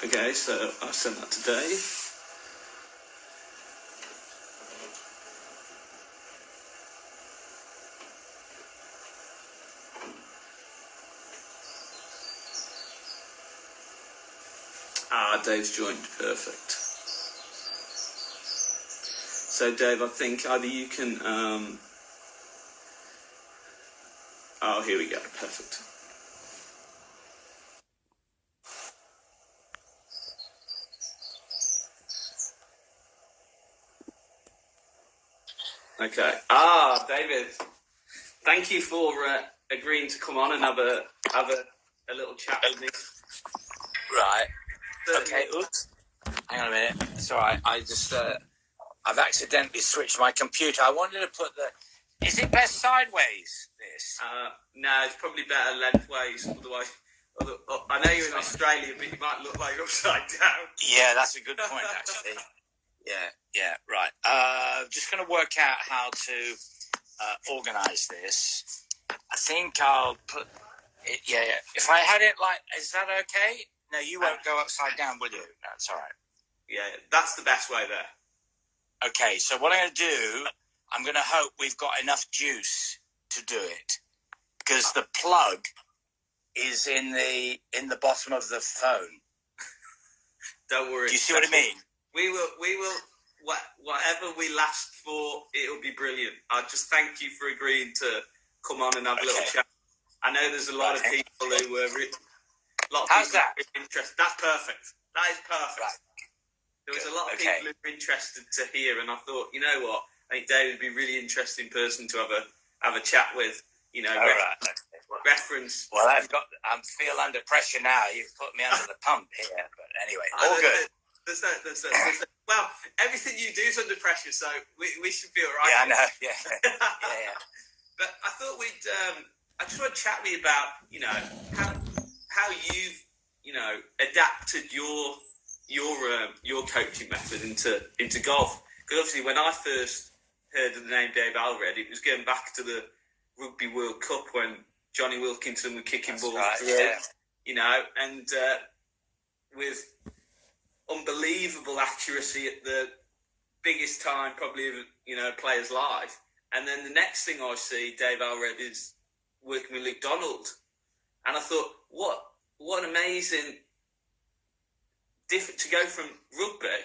Okay, so I'll send that to Dave. Dave's joined. Perfect. So, Dave, I think either you can... Oh, here we go. Perfect. Okay. David, thank you for agreeing to come on and have a little chat with me. Right. Okay. Oops. Hang on a minute. It's all right. I just I've accidentally switched my computer. I wanted to put the. Is it best sideways? This? No, it's probably better lengthways. Otherwise, I know you're in Australia, but you might look like you're upside down. Yeah, that's a good point, actually. Yeah. Right. Just going to work out how to organise this. I think I'll put. Yeah. If I had it like, is that okay? No, you won't go upside down, will you? That's all right. Yeah, that's the best way there. Okay, so what I'm going to do, I'm going to hope we've got enough juice to do it, because the plug is in the bottom of the phone. Don't worry. Do you see what I mean? We will. Whatever we last for, it'll be brilliant. I just thank you for agreeing to come on and have a little chat. I know there's a lot of people who were. How's that? Interested. That's perfect. That is perfect. Right. There was a lot of people who were interested to hear, and I thought, you know what? I think David would be a really interesting person to have a chat with. You know, reference. Well, I feel under pressure now. You've put me under the pump here, but anyway, all good. Well, everything you do is under pressure, so we should be all right. Yeah, I know. Yeah. But I thought I just want to chat with you about, how you've, adapted your coaching method into golf. Because obviously, when I first heard of the name Dave Alred, it was going back to the Rugby World Cup when Johnny Wilkinson was kicking balls through, and with unbelievable accuracy at the biggest time probably of a player's life. And then the next thing I see Dave Alred is working with Luke Donald, and I thought, what an amazing different to go from rugby,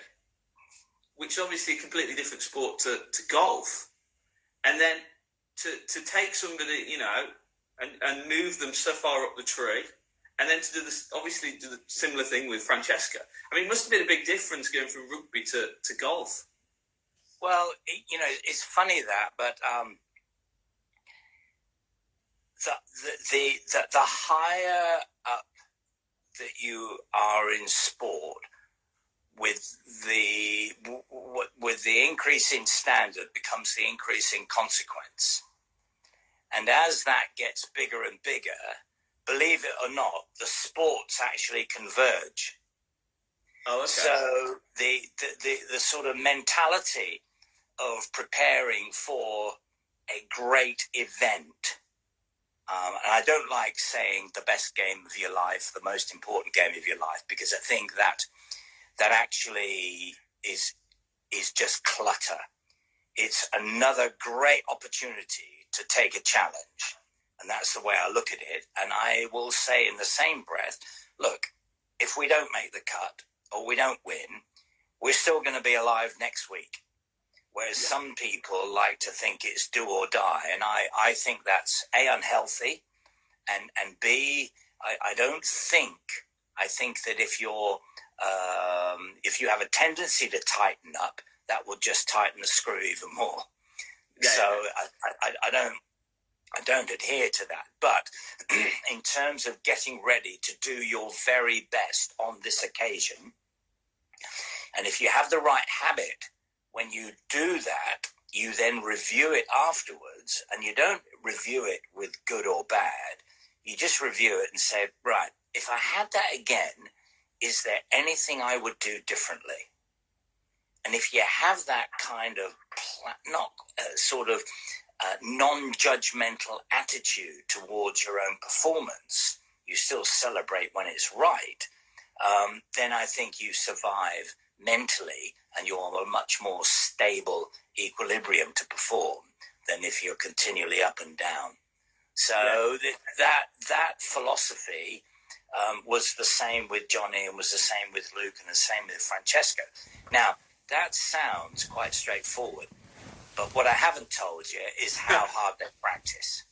which is obviously a completely different sport, to golf, and then to take somebody, and move them so far up the tree, and then to do this, obviously do the similar thing with Francesca. I mean, it must have been a big difference going from rugby to golf. Well, it's funny that, but the higher up that you are in sport, with the increase in standard becomes the increase in consequence. And as that gets bigger and bigger, believe it or not, the sports actually converge. Oh, okay. So the sort of mentality of preparing for a great event, and I don't like saying the best game of your life, the most important game of your life, because I think that actually is just clutter. It's another great opportunity to take a challenge, and that's the way I look at it. And I will say in the same breath, look, if we don't make the cut or we don't win, we're still going to be alive next week. Whereas some people like to think it's do or die, and I think that's A, unhealthy, and B, I don't think. I think that if you have a tendency to tighten up, that will just tighten the screw even more. Yeah. So I don't adhere to that. But in terms of getting ready to do your very best on this occasion, and if you have the right habit, when you do that, you then review it afterwards, and you don't review it with good or bad. You just review it and say, right, if I had that again, is there anything I would do differently? And if you have that kind of non-judgmental attitude towards your own performance, you still celebrate when it's right. then I think you survive mentally and you're a much more stable equilibrium to perform than if you're continually up and down. So that philosophy was the same with Johnny and was the same with Luke and the same with Francesco. Now, that sounds quite straightforward, but what I haven't told you is how hard they practice.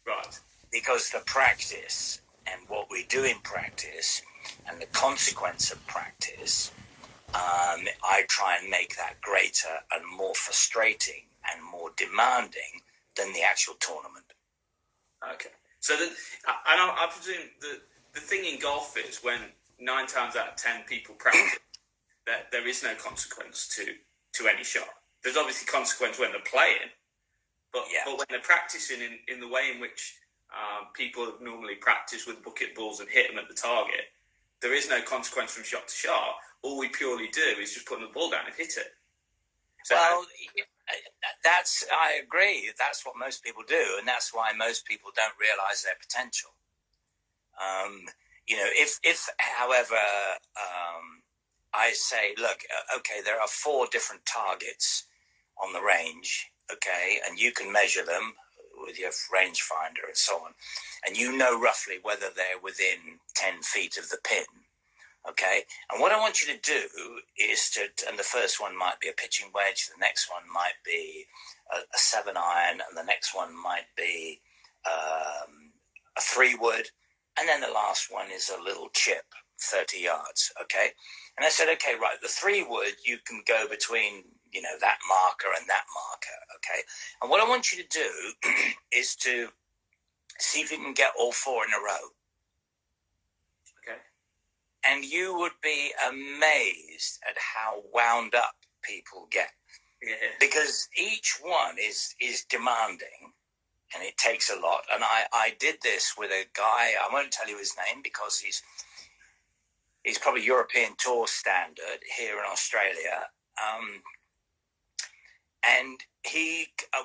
Right. Because the practice and what we do in practice and the consequence of practice, I try and make that greater and more frustrating and more demanding than the actual tournament. Okay. So, I presume the thing in golf is when 9 times out of 10 people practice, that there is no consequence to any shot. There's obviously consequence when they're playing, but when they're practicing in the way in which people have normally practiced with bucket balls and hit them at the target, there is no consequence from shot to shot. All we purely do is just put the ball down and hit it. So, well, I agree. That's what most people do, and that's why most people don't realize their potential. If however, I say, look, okay, there are 4 different targets on the range, okay, and you can measure them with your rangefinder and so on, and you know roughly whether they're within 10 feet of the pin, okay? And what I want you to do is and the first one might be a pitching wedge, the next one might be a 7-iron, and the next one might be a 3-wood, and then the last one is a little chip, 30 yards, okay? And I said, okay, right, the 3-wood, you can go between, that marker and that marker, okay? And what I want you to do is to see if you can get all 4 in a row. Okay. And you would be amazed at how wound up people get. Yeah. Because each one is demanding, and it takes a lot. And I did this with a guy, I won't tell you his name because he's probably European Tour standard here in Australia. And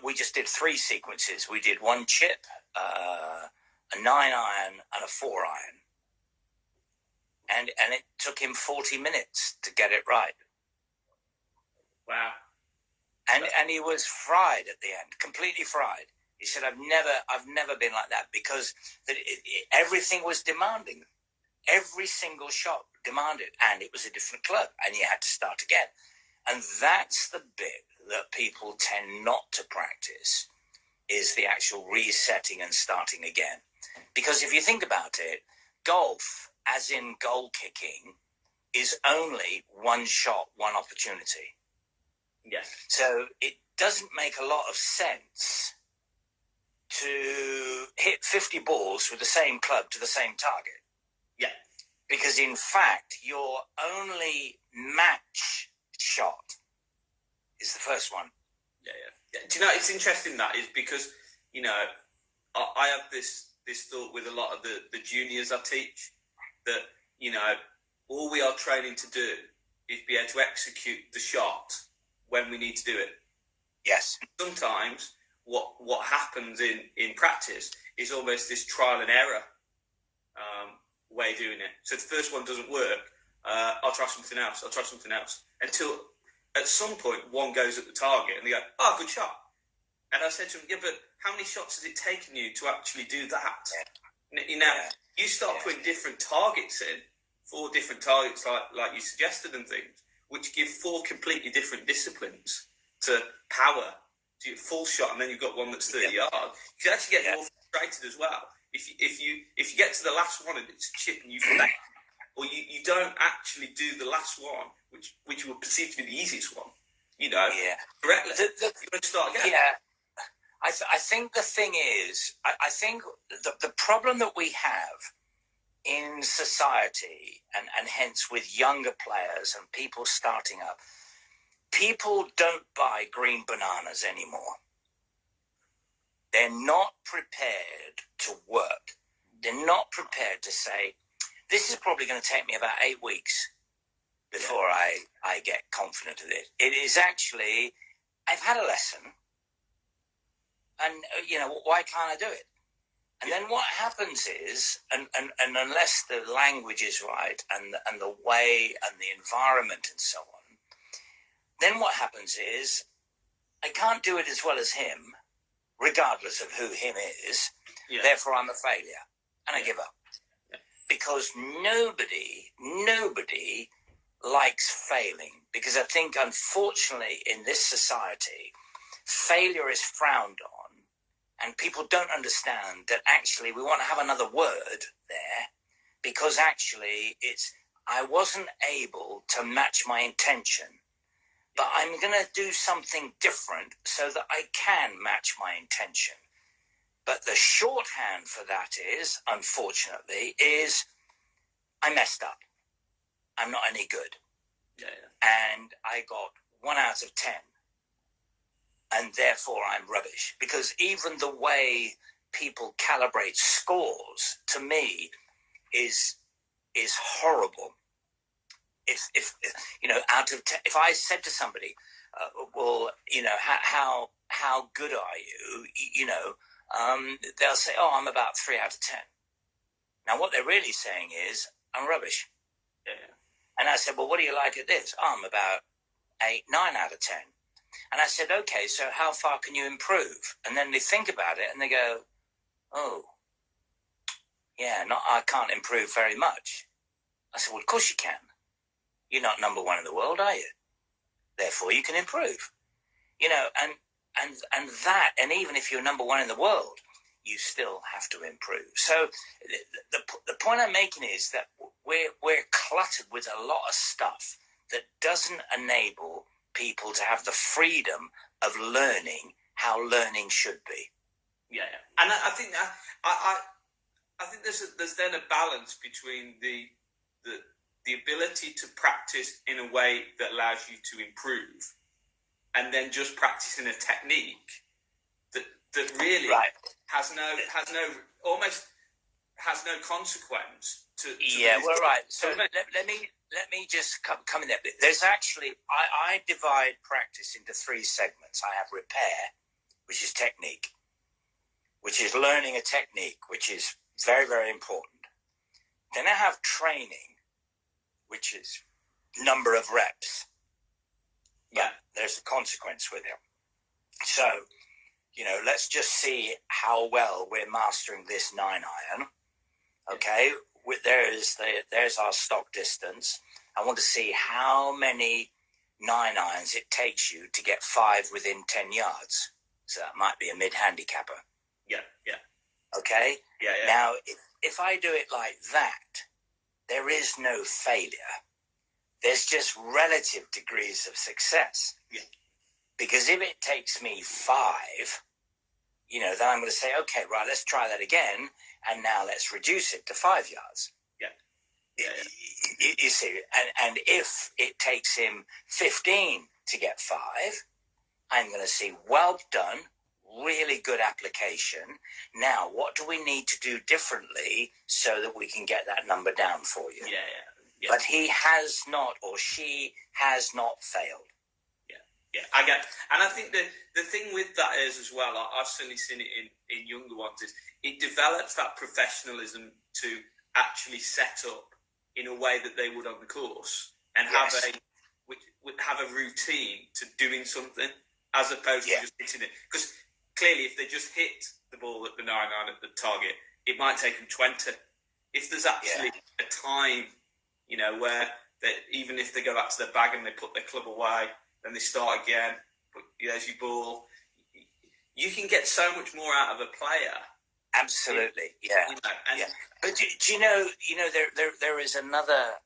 we just did 3 sequences. We did 1 chip, a 9-iron, and a 4-iron. And it took him 40 minutes to get it right. Wow. And he was fried at the end, completely fried. He said, I've never been like that because everything was demanding. Every single shot demanded, and it was a different club, and you had to start again. And that's the bit that people tend not to practice, is the actual resetting and starting again. Because if you think about it, golf, as in goal kicking, is only 1 shot, 1 opportunity. Yes. So it doesn't make a lot of sense to hit 50 balls with the same club to the same target. Yeah. Because in fact, your only match shot is the first one. Yeah. Do you know, it's interesting that is because, I have this thought with a lot of the juniors I teach that, all we are training to do is be able to execute the shot when we need to do it. Yes. Sometimes what happens in practice is almost this trial and error way of doing it. So if the first one doesn't work, I'll try something else. Until at some point one goes at the target and they go, oh, good shot. And I said to him, yeah, but how many shots has it taken you to actually do that? Yeah. You start putting different targets in, 4 different targets like you suggested and things, which give 4 completely different disciplines to power. So you full shot and then you've got one that's 30 yards. You can actually get more frustrated as well. If you get to the last one and it's a chip and you fail, or you don't actually do the last one, which you would perceive to be the easiest one, correctly. You're going to start again. Yeah. I think the thing is, I think the problem that we have in society and hence with younger players and people starting up, people don't buy green bananas anymore. They're not prepared to work. They're not prepared to say, this is probably going to take me about 8 weeks before I get confident of it. It is actually, I've had a lesson and, why can't I do it? And then what happens is, and unless the language is right and the way and the environment and so on, then what happens is I can't do it as well as him, regardless of who him is. Yeah. Therefore, I'm a failure, and I give up. Yeah. Because nobody likes failing. Because I think, unfortunately, in this society, failure is frowned on. And people don't understand that actually we want to have another word there, because actually it's, I wasn't able to match my intention, but I'm going to do something different so that I can match my intention. But the shorthand for that is, unfortunately, is I messed up. I'm not any good. Yeah. And I got 1 out of 10. And therefore I'm rubbish. Because even the way people calibrate scores, to me, is horrible. If you know, out of 10, if I said to somebody, well, you know, how good are you? You know, they'll say, oh, I'm about 3 out of 10. Now, what they're really saying is, I'm rubbish. Yeah. And I said, well, what do you like at this? Oh, I'm about 8, 9 out of 10. And I said, okay, so how far can you improve? And then they think about it and they go, oh, yeah, I can't improve very much. I said, well, of course you can. You're not number 1 in the world, are you? Therefore, you can improve. You know, and that, and even if you're number 1 in the world, you still have to improve. So the point I'm making is that we're cluttered with a lot of stuff that doesn't enable people to have the freedom of learning how learning should be. Yeah. And I think that I think there's then a balance between the ability to practice in a way that allows you to improve, and then just practicing a technique that really has no consequence to yeah, well, right. So let me just come in there. There's actually, I divide practice into 3 segments. I have repair, which is technique, which is learning a technique, which is very, very important. Then I have training, which is number of reps. But there's a consequence with it. So, you know, let's just see how well we're mastering this 9-iron. Okay, there's our stock distance. I want to see how many 9-irons it takes you to get 5 within 10 yards. So that might be a mid-handicapper. Yeah. Okay? Yeah. Now, if I do it like that, there is no failure. There's just relative degrees of success. Yeah. Because if it takes me 5, you know, then I'm going to say, okay, right, let's try that again. And now let's reduce it to 5 yards. Yeah. You see, and if it takes him 15 to get 5, I'm going to see, well done, really good application. Now, what do we need to do differently so that we can get that number down for you? Yeah. But he has not, or she has not failed. Yeah, I get, and I think the thing with that is as well, I've certainly seen it in younger ones, is it develops that professionalism to actually set up in a way that they would on the course, and have a routine to doing something, as opposed to just hitting it. Because clearly, if they just hit the ball at the 9-iron at the target, it might take them 20. If there's actually a time, you know, where even if they go back to their bag and they put their club away, then they start again, but there's your ball. You can get so much more out of a player. Absolutely, yeah. You know, But do you know, there is another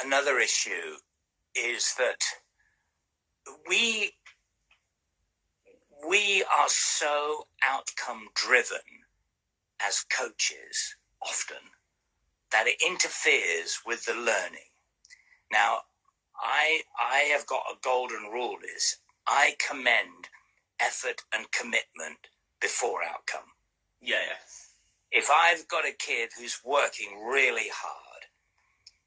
another issue, is that we are so outcome driven as coaches often that it interferes with the learning. Now, I have got a golden rule, is I commend effort and commitment before outcome. Yeah. If I've got a kid who's working really hard,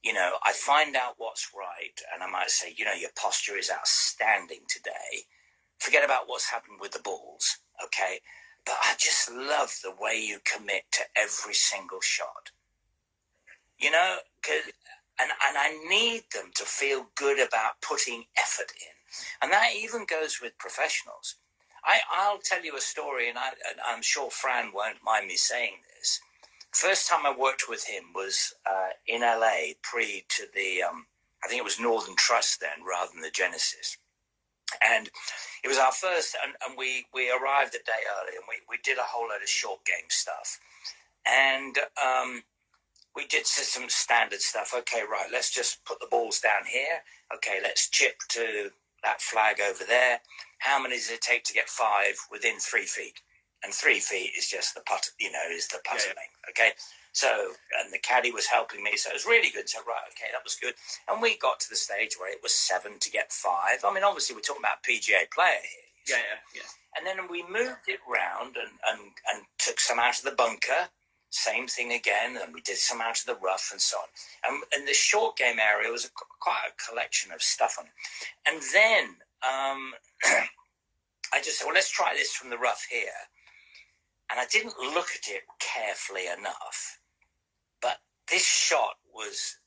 you know, I find out what's right, and I might say, you know, your posture is outstanding today. Forget about what's happened with the balls, okay? but I just love the way you commit to every single shot. You know, and I need them to feel good about putting effort in. And that even goes with professionals. I'll tell you a story, and I'm sure Fran won't mind me saying this. First time I worked with him was in LA, pre to the, I think it was Northern Trust then, rather than the Genesis. And it was our first, and we arrived a day early, and we did a whole load of short game stuff. And we did some standard stuff. Okay, right, let's just put the balls down here. Okay, let's chip to that flag over there. How many does it take to get 5 within 3 feet? And 3 feet is just the putt, is the putter length. Okay, so, and the caddy was helping me, so it was really good. So, right, okay, that was good. And we got to the stage where it was 7 to get 5. I mean, obviously, we're talking about PGA player here. Yeah. And then we moved it round and took some out of the bunker. Same thing again, and we did some out of the rough and so on. And the short game area was quite a collection of stuff on it. And then I just said, well, let's try this from the rough here. And I didn't look at it carefully enough. But this shot was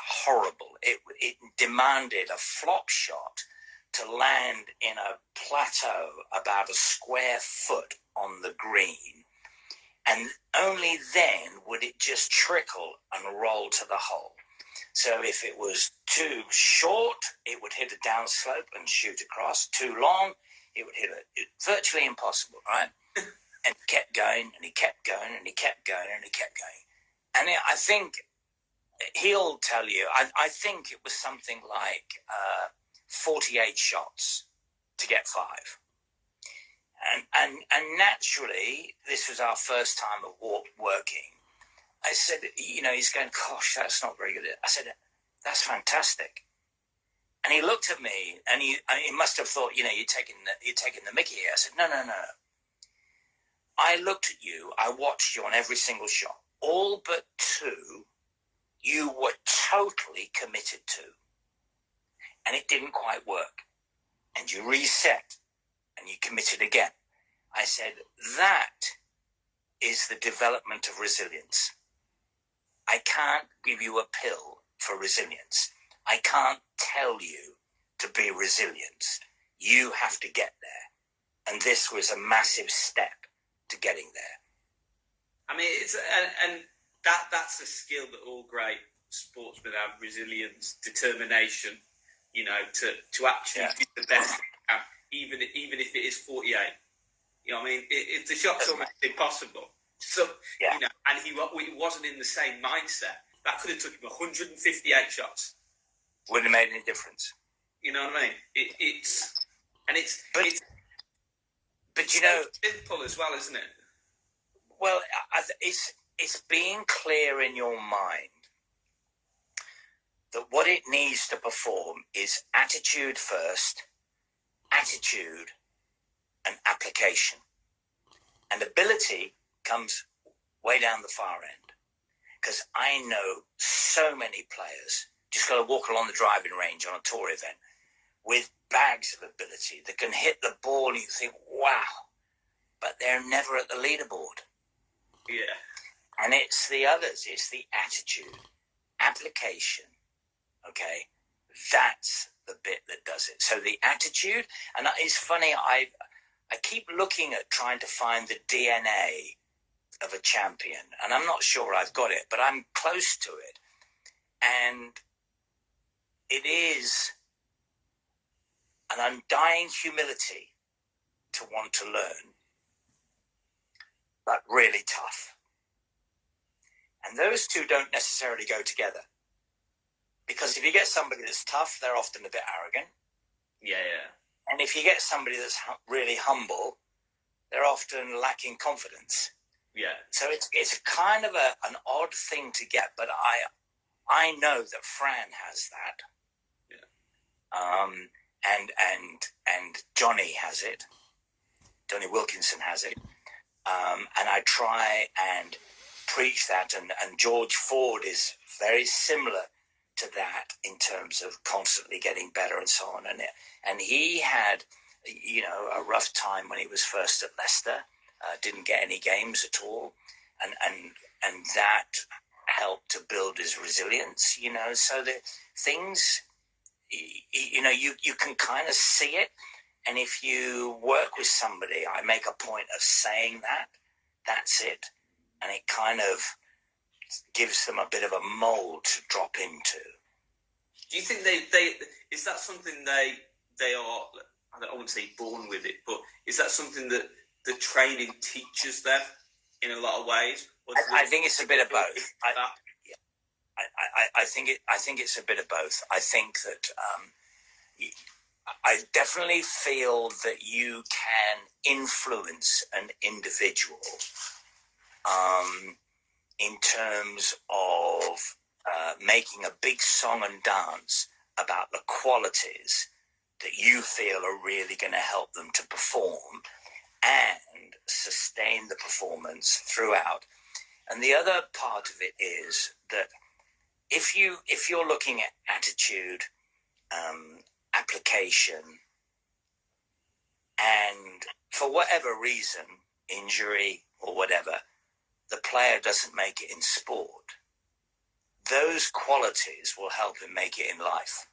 horrible. It demanded a flop shot to land in a plateau about a square foot on the green. And only then would it just trickle and roll to the hole. So if it was too short, it would hit a downslope and shoot across. Too long, it would hit virtually impossible, right? And he kept going, and he kept going, and he kept going, and he kept going. And I think he'll tell you, I think it was something like 48 shots to get 5. And naturally, this was our first time of working. I said, he's going, gosh, that's not very good. I said, that's fantastic. And he looked at me, and he must have thought, you're taking the mickey here. I said, no. I looked at you. I watched you on every single shot. All but 2, you were totally committed to. And it didn't quite work. And you reset. And you committed again. I said, that is the development of resilience. I can't give you a pill for resilience. I can't tell you to be resilient. You have to get there. And this was a massive step to getting there. I mean, that's a skill that all great sportsmen have: resilience, determination. To actually do the best. Even if it is 48, I mean, if the shot's almost impossible. So, and he wasn't in the same mindset. That could have took him 158 shots. Wouldn't have made any difference. You know what I mean? It's simple as well, isn't it? Well, it's being clear in your mind that what it needs to perform is attitude first, attitude and application. And ability comes way down the far end. Because I know so many players just got to walk along the driving range on a tour event with bags of ability that can hit the ball and you think, wow, but they're never at the leaderboard. Yeah. And it's the others, it's the attitude, application, okay? That's the bit that does it. So the attitude, and it's funny, I keep looking at trying to find the DNA of a champion, and I'm not sure I've got it, but I'm close to it. And it is an undying humility to want to learn, but really tough. And those two don't necessarily go together. Because if you get somebody that's tough, they're often a bit arrogant. Yeah. And if you get somebody that's really humble, they're often lacking confidence. Yeah. So it's kind of an odd thing to get, but I know that Fran has that. Yeah. And Johnny has it. Johnny Wilkinson has it. And I try and preach that. And George Ford is very similar to that in terms of constantly getting better and so on. And he had, a rough time when he was first at Leicester. didn't get any games at all, and that helped to build his resilience. So that things, you can kind of see it. And if you work with somebody, I make a point of saying that's it. And it kind of gives them a bit of a mold to drop into. Do you think they is that something they are, I wouldn't say born with it, but is that something that the training teaches them in a lot of ways? I think it's a bit of both. I think it's a bit of both. I think that I definitely feel that you can influence an individual in terms of making a big song and dance about the qualities that you feel are really going to help them to perform and sustain the performance throughout. And the other part of it is that if you're looking at attitude, application, and for whatever reason, injury or whatever, the player doesn't make it in sport, those qualities will help him make it in life.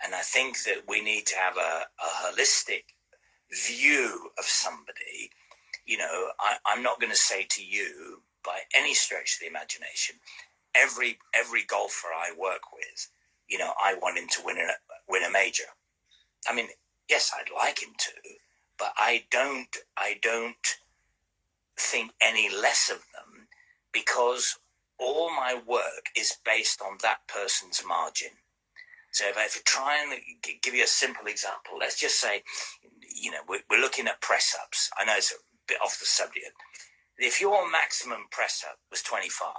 And I think that we need to have a holistic view of somebody. I'm not going to say to you by any stretch of the imagination, every golfer I work with, I want him to win a major. I mean, yes, I'd like him to, but I don't think any less of them, because all my work is based on that person's margin. So if I try and give you a simple example, let's just say, we're looking at press-ups. I know it's a bit off the subject. If your maximum press-up was 25,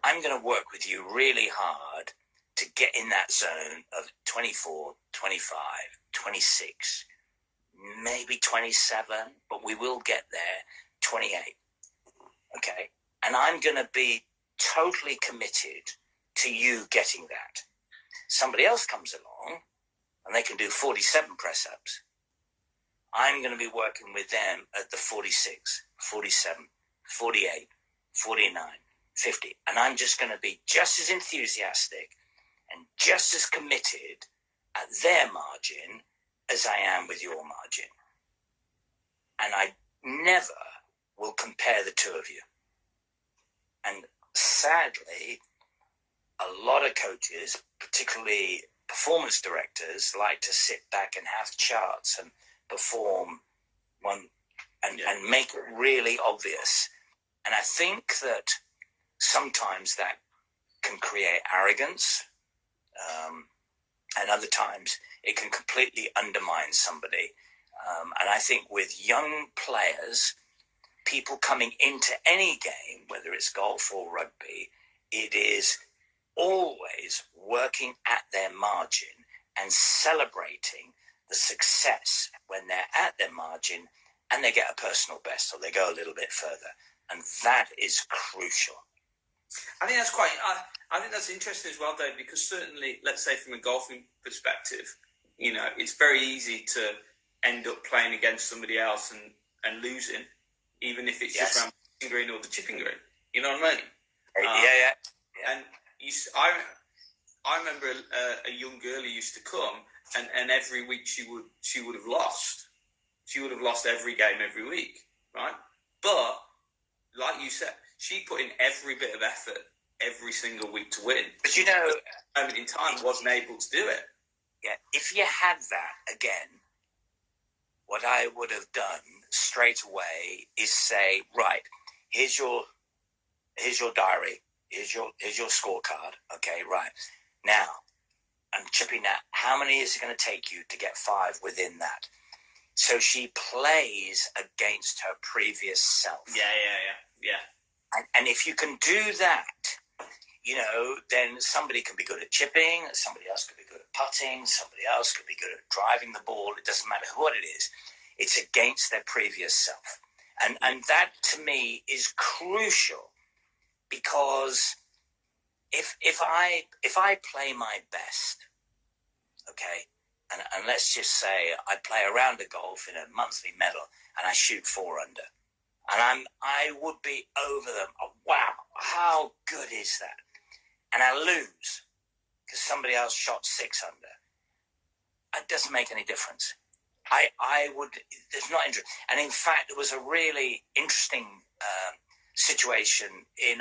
I'm going to work with you really hard to get in that zone of 24, 25, 26, maybe 27, but we will get there, 28. Okay? And I'm going to be totally committed to you getting that. Somebody else comes along and they can do 47 press-ups. I'm going to be working with them at the 46, 47, 48, 49, 50. And I'm just going to be just as enthusiastic and just as committed at their margin as I am with your margin. And I never will compare the two of you. And sadly, a lot of coaches, particularly performance directors, like to sit back and have charts and perform one and make it really obvious. And I think that sometimes that can create arrogance, and other times it can completely undermine somebody. And I think with young players, people coming into any game, whether it's golf or rugby, it is always working at their margin and celebrating the success when they're at their margin and they get a personal best or they go a little bit further. And that is crucial. I think that's interesting as well, Dave, because certainly, let's say from a golfing perspective, it's very easy to end up playing against somebody else and losing, even if it's just around the green or the chipping green. You know what I mean? Yeah. And I remember a young girl who used to come, and every week she would have lost. She would have lost every game every week, right? But like you said, she put in every bit of effort every single week to win. But at the moment in time, wasn't able to do it. Yeah, if you had that again, what I would have done straight away is say, right, here's your diary, here's your scorecard. Okay, right. Now, I'm chipping that. How many is it going to take you to get 5 within that? So she plays against her previous self. Yeah. And if you can do that, then somebody can be good at chipping, somebody else could be good at putting, somebody else could be good at driving the ball. It doesn't matter what it is. It's against their previous self. And that, to me, is crucial, because if I play my best, okay, and let's just say I play a round of golf in a monthly medal and I shoot 4 under, and I would be over them. Oh, wow, how good is that? And I lose because somebody else shot 6 under. It doesn't make any difference. There's not interest. And in fact, there was a really interesting situation in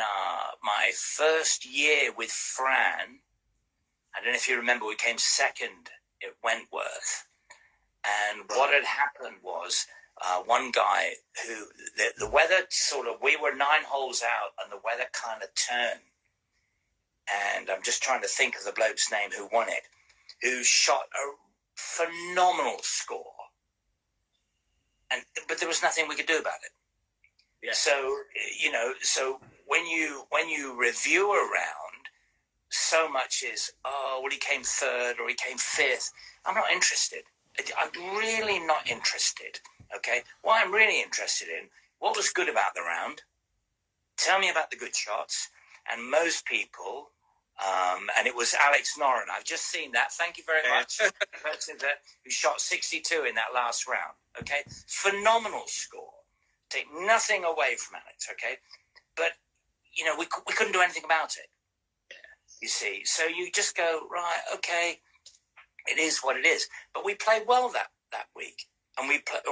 my first year with Fran. I don't know if you remember, we came second at Wentworth. And what had happened was one guy who, the weather we were 9 holes out and the weather kind of turned. And I'm just trying to think of the bloke's name who won it, who shot a phenomenal score. But there was nothing we could do about it. Yeah. So, when you review a round, so much is, he came 3rd or he came 5th. I'm not interested. I'm really not interested. Okay. What I'm really interested in, what was good about the round? Tell me about the good shots. And most people, and it was Alex Noren. I've just seen that. Thank you very much. Who shot 62 in that last round. Okay. Phenomenal score. Take nothing away from Alex. Okay. But, we couldn't do anything about it. You see. So you just go, right, okay, it is what it is. But we played well that week. And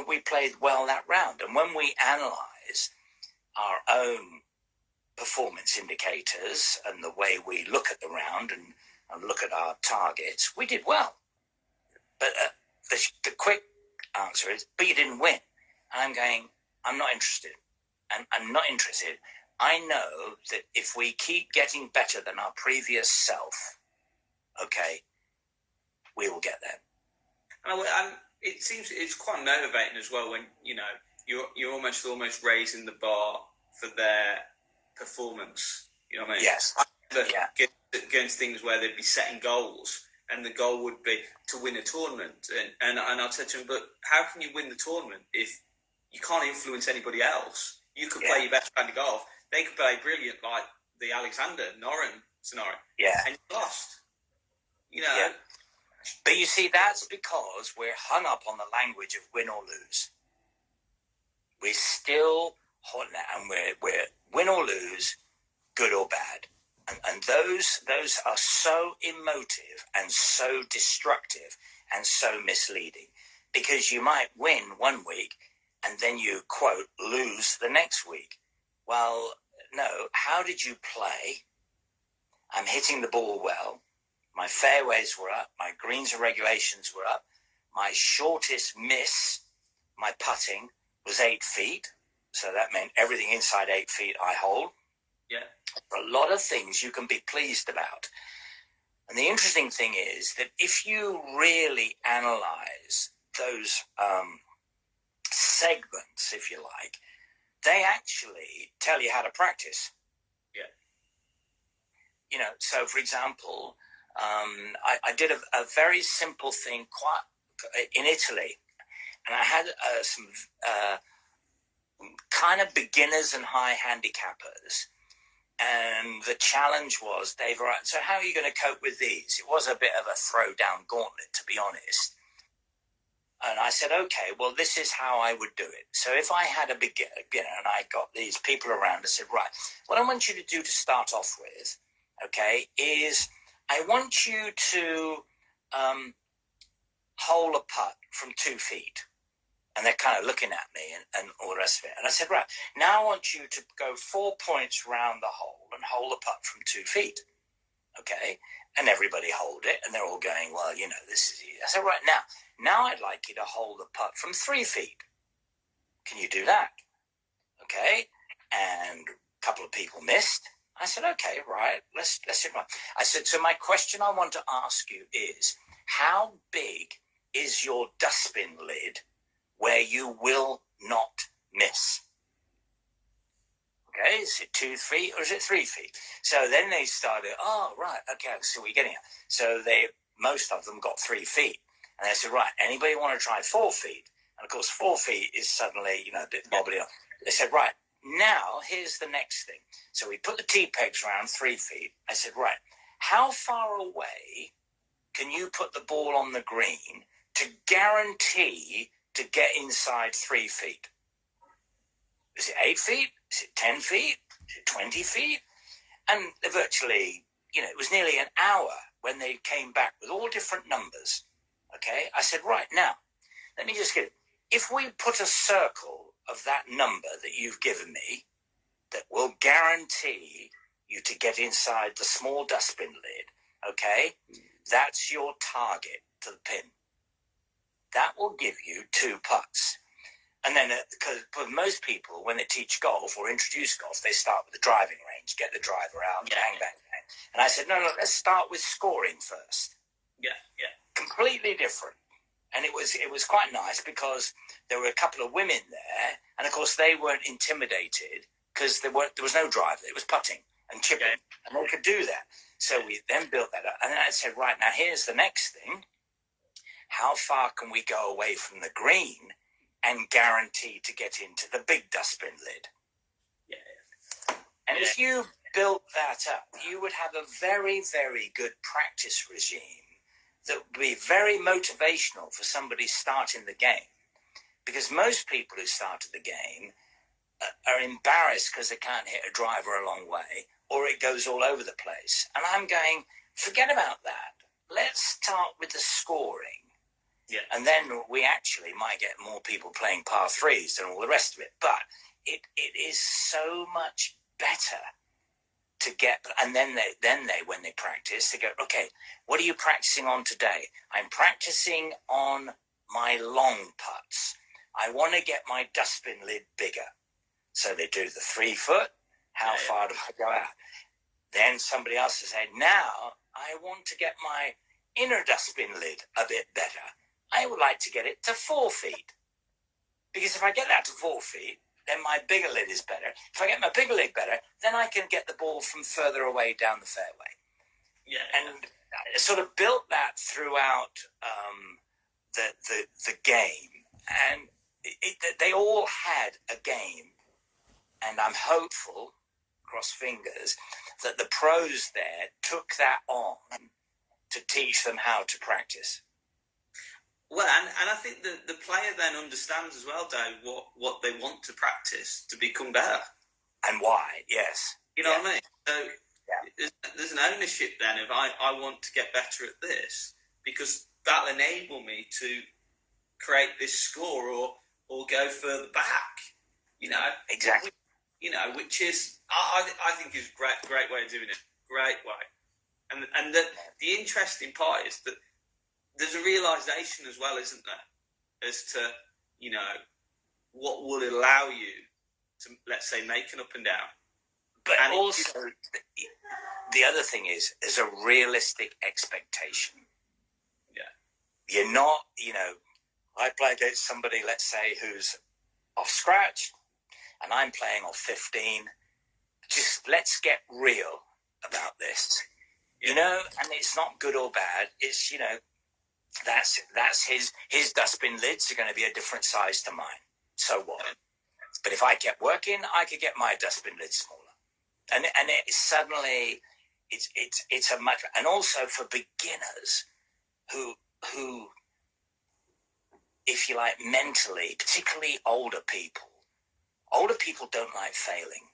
we played well that round. And when we analyse our own performance indicators and the way we look at the round and look at our targets, we did well. But the quick answer is, but you didn't win. And I'm going, I'm not interested. I'm not interested. I know that if we keep getting better than our previous self, okay, we will get there. And it seems it's quite motivating as well when, you're almost raising the bar for their performance. You know what I mean? Yes. Against things where they'd be setting goals, and the goal would be to win a tournament. And I said to him, but how can you win the tournament if you can't influence anybody else? You could play your best brand of golf. They could play brilliant, like the Alexander Noren scenario. Yeah. And you lost. Yeah. But you see, that's because we're hung up on the language of win or lose. We're still hot now, and we're win or lose, good or bad. And those are so emotive and so destructive and so misleading, because you might win one week and then you, quote, lose the next week. Well, no, how did you play? I'm hitting the ball well. My fairways were up. My greens and regulations were up. My shortest miss, my putting, was 8 feet. So that meant everything inside 8 feet I hold. Yeah. A lot of things you can be pleased about. And the interesting thing is that if you really analyze those segments, if you like, they actually tell you how to practice. Yeah. So for example, I did a very simple thing in Italy, and I had some kind of beginners and high handicappers. And the challenge was, Dave, all right, so how are you going to cope with these? It was a bit of a throwdown gauntlet, to be honest. And I said, okay, well, this is how I would do it. So if I had a beginner, and I got these people around, I said, right, what I want you to do to start off with, okay, is I want you to hole a putt from 2 feet. And they're kind of looking at me and all the rest of it. And I said, right, now I want you to go 4 points round the hole and hole a putt from 2 feet. Okay? And everybody hold it. And they're all going, well, this is easy. I said, right, now I'd like you to hold the putt from 3 feet. Can you do that? Okay? And a couple of people missed. I said, okay, right, let's do it. I said, so my question I want to ask you is, how big is your dustbin lid where you will not miss? Okay, is it 2 feet or is it 3 feet? So then they started, oh, right, okay, so we're getting it. So most of them got 3 feet. And they said, right, anybody want to try 4 feet? And of course, 4 feet is suddenly, a bit wobbly. They said, right, now here's the next thing. So we put the tee pegs around 3 feet. I said, right, how far away can you put the ball on the green to guarantee to get inside 3 feet? Is it 8 feet? Is it 10 feet? Is it 20 feet? And virtually, it was nearly an hour when they came back with all different numbers. Okay, I said, right, now, let me just get it. If we put a circle of that number that you've given me that will guarantee you to get inside the small dustbin lid, okay, that's your target to the pin. That will give you 2 putts. And then, because for most people, when they teach golf or introduce golf, they start with the driving range, get the driver out, bang, bang, bang. And I said, no, let's start with scoring first. Yeah. Completely different. And it was quite nice because there were a couple of women there, and of course they weren't intimidated because there was no driver. It was putting and chipping, and they could do that. So we then built that up. And then I said, right, now here's the next thing. How far can we go away from the green and guarantee to get into the big dustbin lid? And if you built that up, you would have a very, very good practice regime that would be very motivational for somebody starting the game. Because most people who started the game are embarrassed because they can't hit a driver a long way, or it goes all over the place. And I'm going, forget about that. Let's start with the scoring. Yeah. And then we actually might get more people playing par threes and all the rest of it. But it is so much better to get, and then they when they practice, they go, okay, what are you practicing on today? I'm practicing on my long putts. I want to get my dustbin lid bigger. So they do the 3 foot. How far do I go out? Then somebody else will say, now I want to get my inner dustbin lid a bit better. I would like to get it to 4 feet. Because if I get that to 4 feet, then my bigger lid is better. If I get my bigger lid better, then I can get the ball from further away down the fairway. Yeah. And I sort of built that throughout the game. And they all had a game. And I'm hopeful, cross fingers, that the pros there took that on to teach them how to practice. Well, and I think the player then understands as well, Dave, what they want to practice to become better. And why, yes. You know what I mean? So there's an ownership then of I want to get better at this because that'll enable me to create this score or go further back, Exactly. Which is, I think is a great way of doing it. Great way. And the interesting part is that there's a realization as well, isn't there, as to, what will allow you to, let's say, make an up and down. But and also, the other thing is, there's a realistic expectation. Yeah. You're not, I play against somebody, let's say, who's off scratch, and I'm playing off 15. Just let's get real about this, and it's not good or bad. It's, that's his dustbin lids are going to be a different size to mine. So what? But if I kept working, I could get my dustbin lid smaller. And it suddenly, it's a much, and also for beginners who, if you like, mentally, particularly older people don't like failing.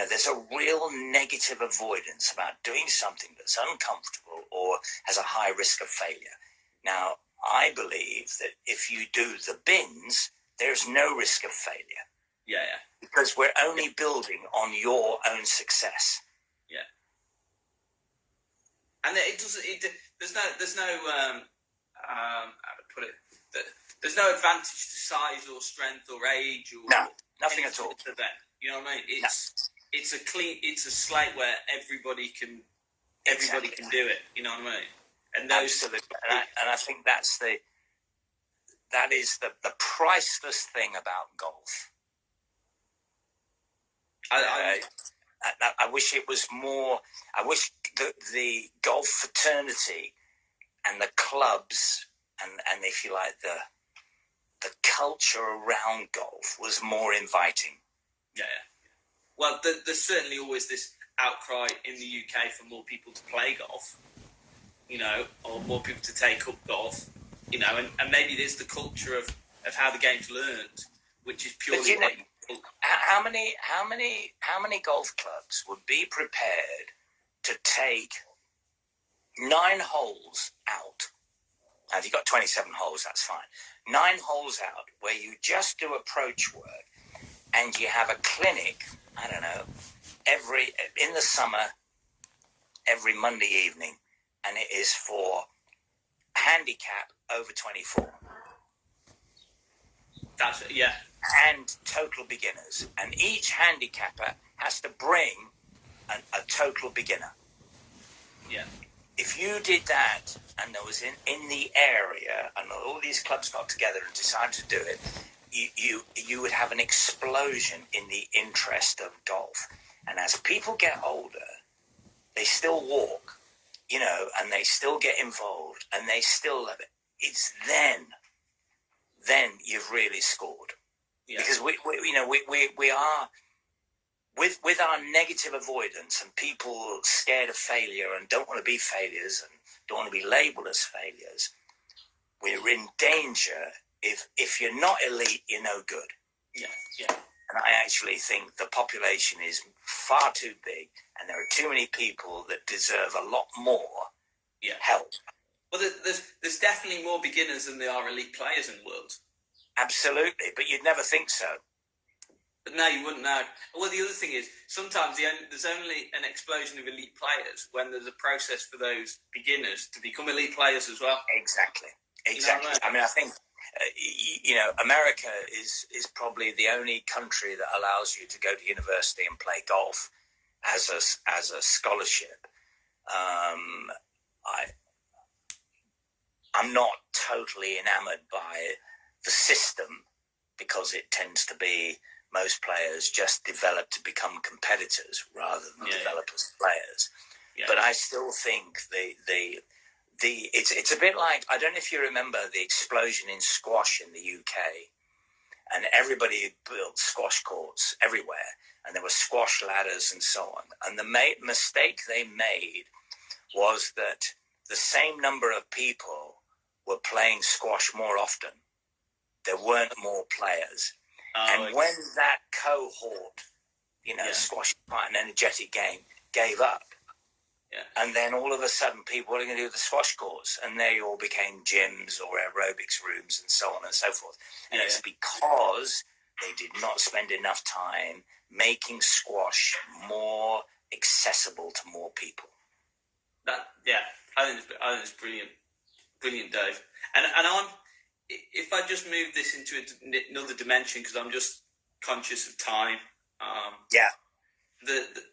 There's a real negative avoidance about doing something that's uncomfortable or has a high risk of failure. Now, I believe that if you do the bins, there's no risk of failure. Yeah. Because we're only building on your own success. Yeah. And it doesn't. There's no. How to put it? There's no advantage to size or strength or age or nothing at all. To that, you know what I mean? It's a clean. It's a slate where everybody can do it. You know what I mean? And absolutely. And I think that is the priceless thing about golf. I wish it was more. I wish the golf fraternity and the clubs and if you like the culture around golf was more inviting. Yeah. Well, there's certainly always this outcry in the UK for more people to play golf. you know, or more people to take up golf, you know, and maybe it is the culture of how the game's learned, which is purely you know, what you, how many golf clubs would be prepared to take 9 holes out? Now, if you've got 27 holes, that's fine. 9 holes out where you just do approach work and you have a clinic, I don't know, in the summer, every Monday evening, and it is for handicap over 24. that's yeah, And total beginners. And each handicapper has to bring a total beginner. yeah, If you did that and there was in the area and all these clubs got together and decided to do it, you would have an explosion in the interest of golf. And as people get older, they still walk, you know, and they still get involved and they still love it. It's then you've really scored. yeah. Because we are with our negative avoidance and people scared of failure and don't want to be failures and don't want to be labeled as failures. We're in danger if you're not elite, you're no good. Yeah, yeah. And I actually think the population is far too big, and there are too many people that deserve a lot more help. Well, there's definitely more beginners than there are elite players in the world. Absolutely, but you'd never think so. But no, you wouldn't know. Well, the other thing is, sometimes there's only an explosion of elite players when there's a process for those beginners to become elite players as well. Exactly. You know what I mean, I think, America is probably the only country that allows you to go to university and play golf as a scholarship. I'm not totally enamored by the system because it tends to be most players just develop to become competitors rather than develop as players. Yeah. But I still think it's a bit like, I don't know if you remember the explosion in squash in the UK, and everybody built squash courts everywhere, and there were squash ladders and so on. And the mistake they made was that the same number of people were playing squash more often. There weren't more players. And when that cohort, squash is quite an energetic game, gave up, and then all of a sudden people, what are going to do with the squash courts? And they all became gyms or aerobics rooms and so on and so forth. And it's because they did not spend enough time making squash more accessible to more people. I think it's brilliant, Dave. And I'm, if I just move this into another dimension, because I'm just conscious of time.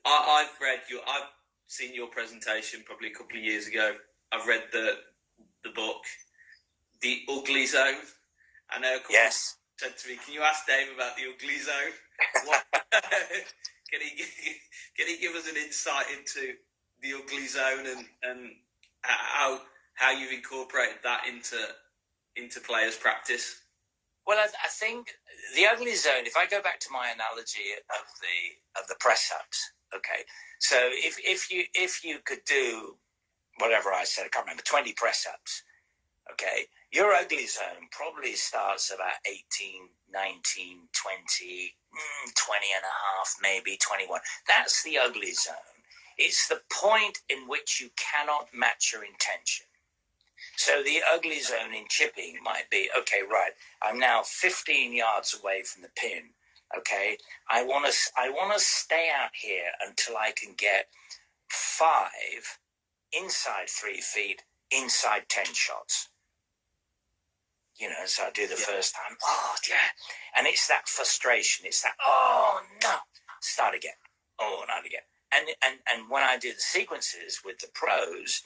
I've seen your presentation probably a couple of years ago. I've read the book, The Ugly Zone. I know a couple said to me, "Can you ask Dave about the ugly zone?" Can he give us an insight into the ugly zone and how you've incorporated that into players' practice? Well, I think the ugly zone, if I go back to my analogy of the press ups, okay. So if you could do whatever I said, I can't remember, 20 press ups, okay, your ugly zone probably starts about 18, 19, 20, 20 and a half, maybe 21. That's the ugly zone. It's the point in which you cannot match your intention. So the ugly zone in chipping might be, okay, right, I'm now 15 yards away from the pin. Okay, I want to stay out here until I can get 5 inside 3 feet, inside 10 shots. So I do the first time, and it's that frustration. It's that, oh no, start again, oh not again. And when I do the sequences with the pros,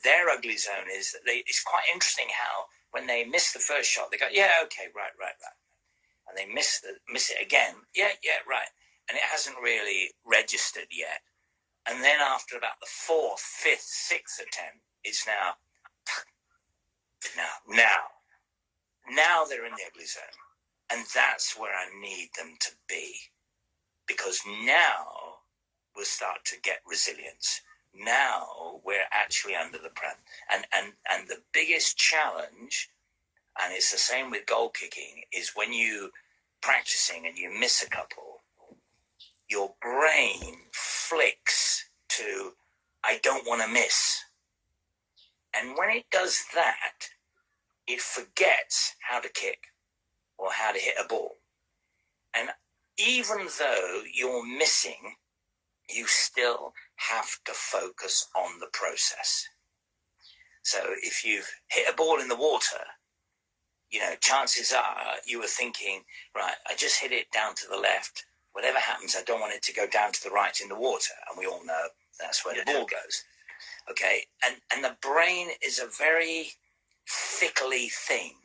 their ugly zone is that it's quite interesting how when they miss the first shot, they go, yeah, okay, right. And they miss it again. Yeah, right. And it hasn't really registered yet. And then after about the 4th, 5th, 6th attempt, it's now they're in the ugly zone. And that's where I need them to be. Because now we'll start to get resilience. Now we're actually under the prem. And the biggest challenge, and it's the same with goal kicking, is when you practicing and you miss a couple, your brain flicks to, I don't want to miss. And when it does that, it forgets how to kick or how to hit a ball. And even though you're missing, you still have to focus on the process. So if you've hit a ball in the water, chances are you were thinking, right, I just hit it down to the left. Whatever happens, I don't want it to go down to the right in the water. And we all know that's where the ball goes. Okay. And the brain is a very fickly thing,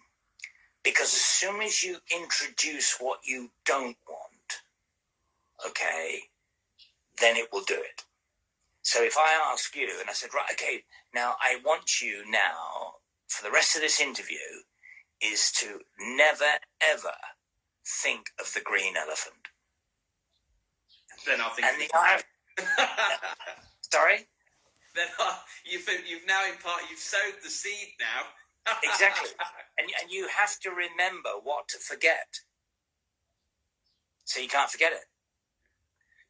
because as soon as you introduce what you don't want, okay, then it will do it. So if I ask you and I said, right, okay, now I want you now for the rest of this interview is to never, ever think of the green elephant. Then I'll think. Sorry? Then you've now you've sowed the seed now. Exactly. And you have to remember what to forget. So you can't forget it.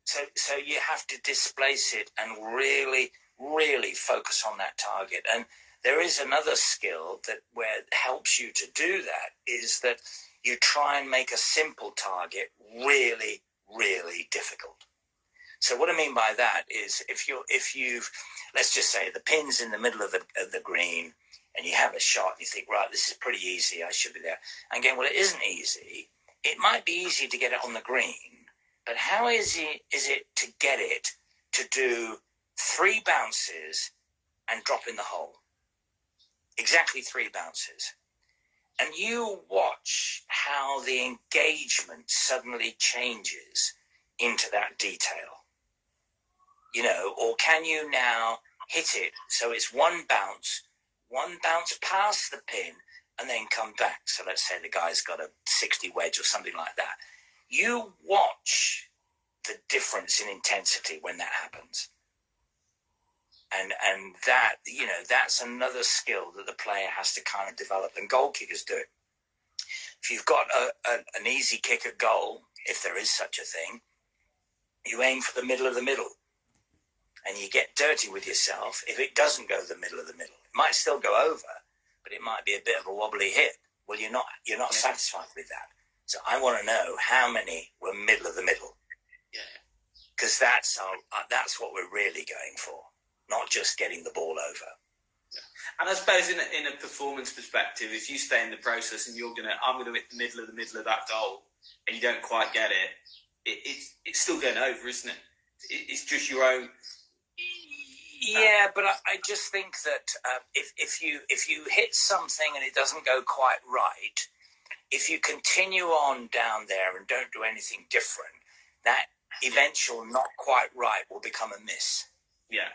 So you have to displace it and really, really focus on that target. And there is another skill that where it helps you to do that is that you try and make a simple target really, really difficult. So what I mean by that is if you've let's just say the pin's in the middle of the green and you have a shot and you think, right, this is pretty easy, I should be there. And again, well, it isn't easy. It might be easy to get it on the green, but how easy is it to get it to do 3 bounces and drop in the hole? Exactly 3 bounces. And you watch how the engagement suddenly changes into that detail. Or can you now hit it so it's one bounce past the pin and then come back? So let's say the guy's got a 60 wedge or something like that. You watch the difference in intensity when that happens. And that, that's another skill that the player has to kind of develop, and goal kickers do it. If you've got an easy kick at goal, if there is such a thing, you aim for the middle of the middle. And you get dirty with yourself if it doesn't go the middle of the middle. It might still go over, but it might be a bit of a wobbly hit. Well, you're not satisfied with that. So I want to know how many were middle of the middle. Yeah. Because that's what we're really going for, not just getting the ball over. Yeah. And I suppose in a performance perspective, if you stay in the process and I'm going to hit the middle of that goal, and you don't quite get it, it's still going over, isn't it? It's just your own. Yeah, but I just think that if you hit something and it doesn't go quite right, if you continue on down there and don't do anything different, that eventual not quite right will become a miss. Yeah.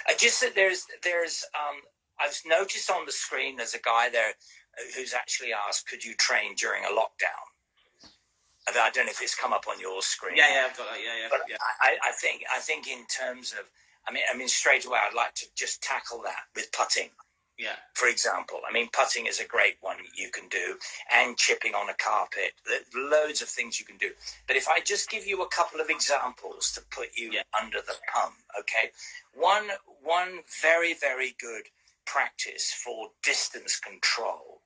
I just that there's I've noticed on the screen there's a guy there who's actually asked, could you train during a lockdown? I don't know if it's come up on your screen. Yeah, I've got that. Yeah. But yeah. I think in terms of, I mean, straight away, I'd like to just tackle that with putting. Yeah. For example, putting is a great one you can do, and chipping on a carpet. There's loads of things you can do. But if I just give you a couple of examples to put you under the pump, okay? One very, very good practice for distance control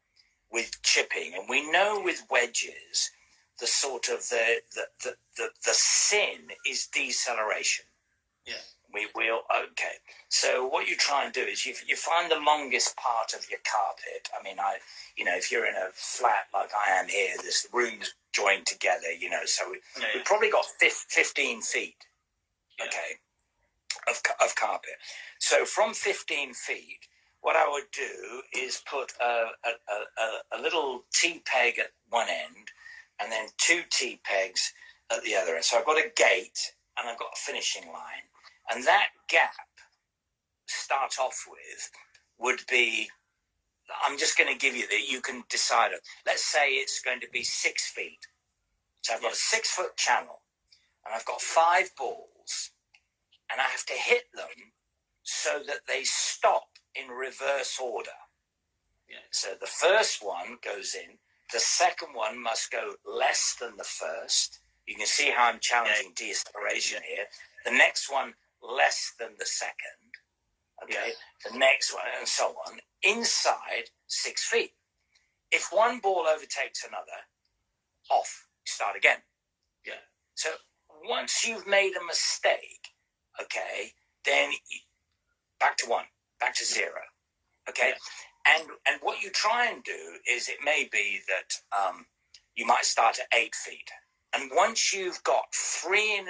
with chipping, and we know with wedges, the sort of the sin is deceleration. Yeah. We will. Okay. So what you try and do is you find the longest part of your carpet. If you're in a flat like I am here, this room's joined together, so we've probably got 15 feet, okay, of carpet. So from 15 feet, what I would do is put a little T-peg at one end, and then 2 T-pegs at the other end. So I've got a gate and I've got a finishing line. And that gap, start off with, would be, I'm just going to give you that you can decide. Let's say it's going to be 6 feet. So I've got a 6-foot channel and I've got 5 balls and I have to hit them so that they stop in reverse order. Yeah. So the first one goes in, the second one must go less than the first. You can see how I'm challenging deceleration here. The next one less than the second. Okay, the next one, and so on, inside 6 feet. If one ball overtakes another, off, start again. Yeah. So once you've made a mistake, okay, then back to 1, back to 0, okay? Yeah. And what you try and do is, it may be that you might start at 8 feet. And once you've got 3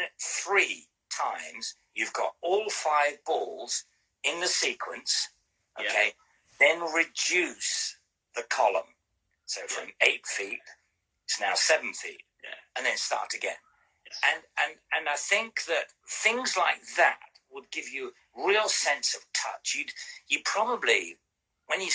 times, you've got all 5 balls in the sequence, okay, then reduce the column. So from 8 feet, it's now 7 feet, and then start again. And I think that things like that would give you real sense of touch. You probably, when you